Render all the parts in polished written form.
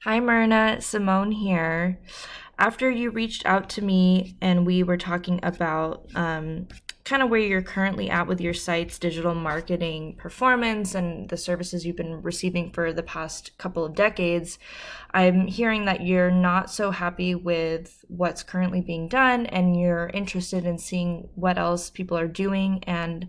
Hi, Myrna. Simone here. After you reached out to me and we were talking about kind of where you're currently at with your site's digital marketing performance and the services you've been receiving for the past couple of decades, I'm hearing that you're not so happy with what's currently being done and you're interested in seeing what else people are doing and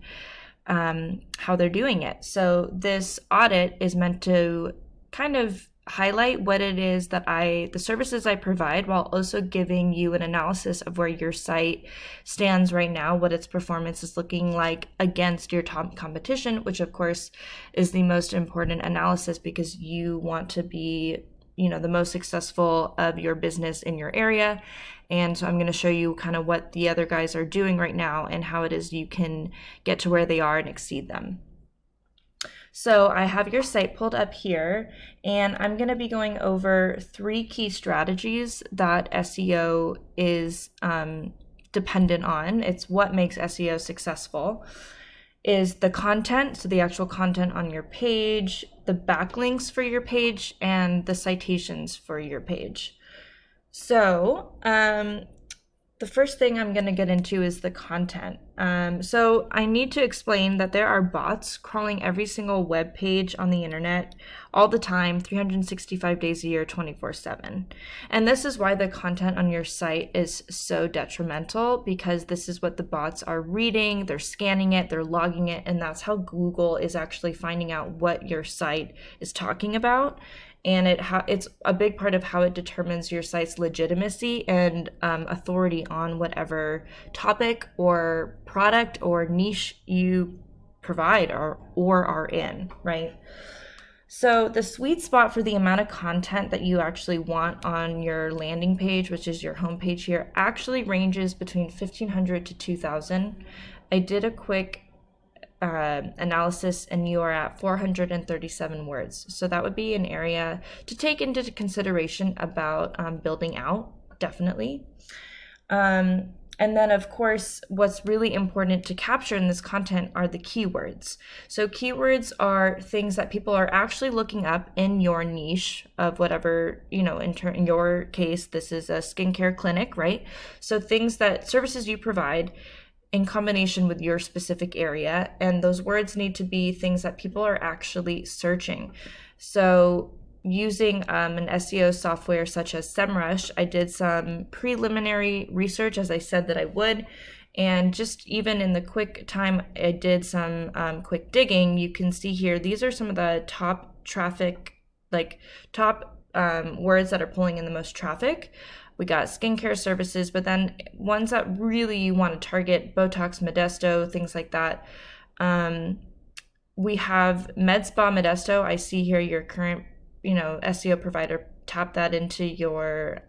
how they're doing it. So, this audit is meant to kind of highlight what it is that the services I provide, while also giving you an analysis of where your site stands right now, what its performance is looking like against your top competition, which of course is the most important analysis because you want to be, the most successful of your business in your area. And so I'm going to show you kind of what the other guys are doing right now and how it is you can get to where they are and exceed them. So I have your site pulled up here, and I'm going to be going over 3 key strategies that SEO is dependent on. It's what makes SEO successful. Is the content, so the actual content on your page, the backlinks for your page, and the citations for your page. So the first thing I'm going to get into is the content. So I need to explain that there are bots crawling every single web page on the internet all the time, 365 days a year, 24/7. And this is why the content on your site is so detrimental, because this is what the bots are reading, they're scanning it, they're logging it, and that's how Google is actually finding out what your site is talking about. And it's a big part of how it determines your site's legitimacy and authority on whatever topic or product or niche you provide or are in, right? So the sweet spot for the amount of content that you actually want on your landing page, which is your homepage here, actually ranges between 1,500 to 2,000. I did a quick analysis and you are at 437 words. So that would be an area to take into consideration about building out, definitely. And then, of course, what's really important to capture in this content are the keywords. So keywords are things that people are actually looking up in your niche of whatever, in your case, this is a skincare clinic, right? So services you provide in combination with your specific area, and those words need to be things that people are actually searching. So using an SEO software such as SEMrush, I did some preliminary research, as I said that I would, and just even in the quick time I did some quick digging, you can see here, these are some of the top traffic, top words that are pulling in the most traffic. We got skincare services, but then ones that really you want to target, Botox, Modesto, things like that. We have Med Spa Modesto. I see here your current, SEO provider. Tap that into your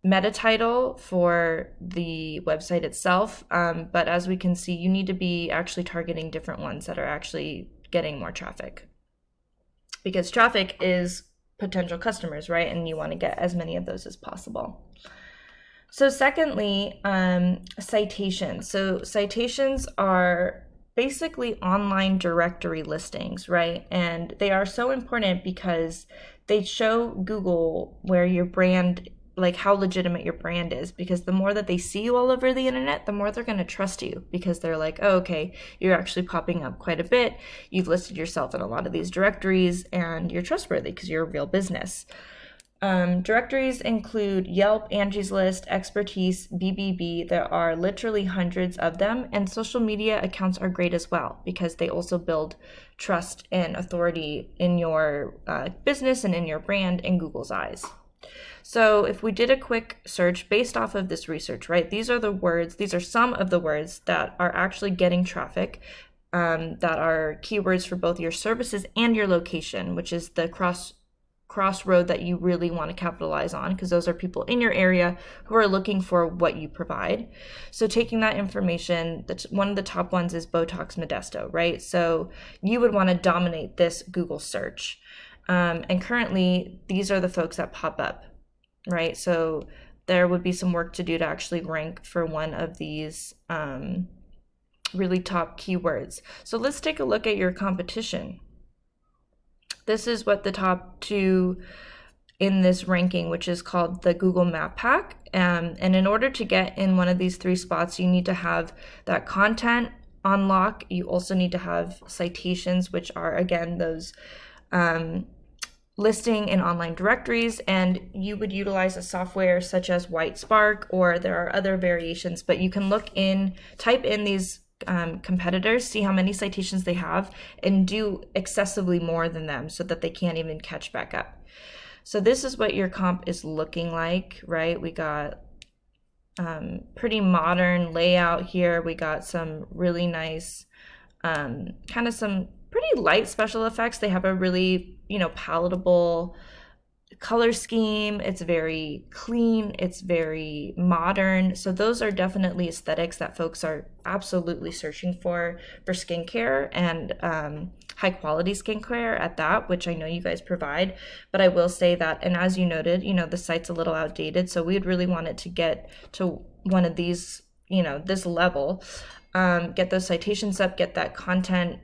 meta title for the website itself. But as we can see, you need to be actually targeting different ones that are actually getting more traffic, because traffic is potential customers, right? And you want to get as many of those as possible. So secondly, citations. So citations are basically online directory listings, right? And they are so important because they show Google where your brand, how legitimate your brand is, because the more that they see you all over the internet, the more they're going to trust you, because they're like, oh, okay, you're actually popping up quite a bit. You've listed yourself in a lot of these directories and you're trustworthy because you're a real business. Directories include Yelp, Angie's List, Expertise, BBB. There are literally hundreds of them, and social media accounts are great as well because they also build trust and authority in your business and in your brand in Google's eyes. So if we did a quick search based off of this research, right, these are some of the words that are actually getting traffic, that are keywords for both your services and your location, which is the crossroad that you really want to capitalize on, because those are people in your area who are looking for what you provide. So taking that information, one of the top ones is Botox Modesto, right? So you would want to dominate this Google search. And currently, these are the folks that pop up, right? So there would be some work to do to actually rank for one of these really top keywords. So let's take a look at your competition. This is what the top two in this ranking, which is called the Google Map Pack. And in order to get in one of these three spots, you need to have that content on lock. You also need to have citations, which are, again, those listing in online directories, and you would utilize a software such as White Spark, or there are other variations, but you can type in these competitors, see how many citations they have, and do excessively more than them so that they can't even catch back up. So this is what your comp is looking like, right? We got pretty modern layout here. We got some really nice, kind of some pretty light special effects. They have a really, palatable color scheme. It's very clean. It's very modern. So those are definitely aesthetics that folks are absolutely searching for skincare, and high quality skincare at that, which I know you guys provide. But I will say that, and as you noted, the site's a little outdated. So we'd really want it to get to one of these, this level, get those citations up, get that content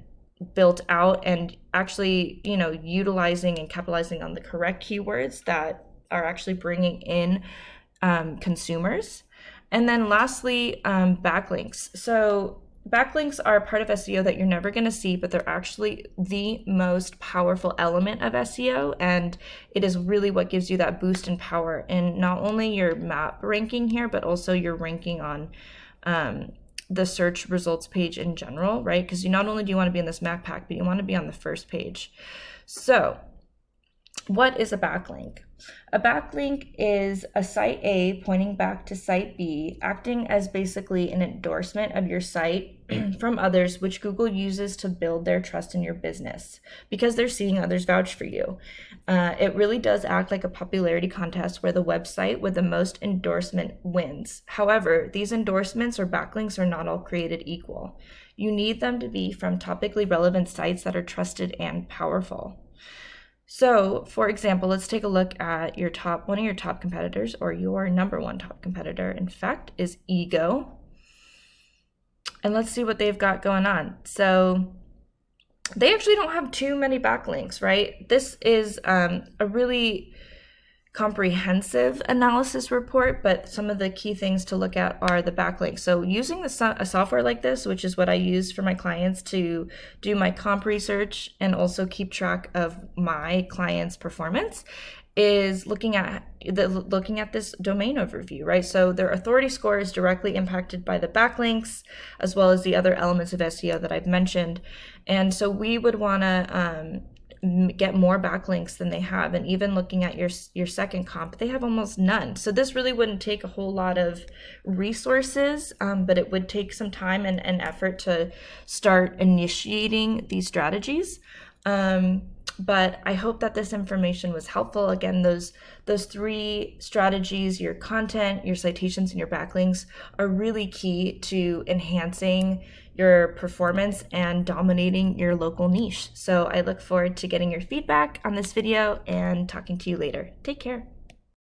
built out, and actually, utilizing and capitalizing on the correct keywords that are actually bringing in consumers. And then lastly, backlinks. So backlinks are a part of SEO that you're never going to see, but they're actually the most powerful element of SEO, and it is really what gives you that boost in power in not only your map ranking here, but also your ranking on the search results page in general, right? Because you not only do you want to be in this map pack, but you want to be on the first page. So what is a backlink? A backlink is a site A pointing back to site B, acting as basically an endorsement of your site from others, which Google uses to build their trust in your business because they're seeing others vouch for you. It really does act like a popularity contest where the website with the most endorsement wins. However, these endorsements or backlinks are not all created equal. You need them to be from topically relevant sites that are trusted and powerful. So, for example, let's take a look at one of your top competitors, or your number one top competitor, in fact, is Ego. And let's see what they've got going on. So they actually don't have too many backlinks, right? This is a really comprehensive analysis report, but some of the key things to look at are the backlinks. So using a software like this, which is what I use for my clients to do my comp research and also keep track of my clients' performance, is looking at this domain overview, right? So their authority score is directly impacted by the backlinks, as well as the other elements of SEO that I've mentioned. And so we would want to get more backlinks than they have. And even looking at your second comp, they have almost none. So this really wouldn't take a whole lot of resources, but it would take some time and effort to start initiating these strategies. But I hope that this information was helpful. Again, those three strategies, your content, your citations, and your backlinks, are really key to enhancing your performance and dominating your local niche. So I look forward to getting your feedback on this video and talking to you later. Take care.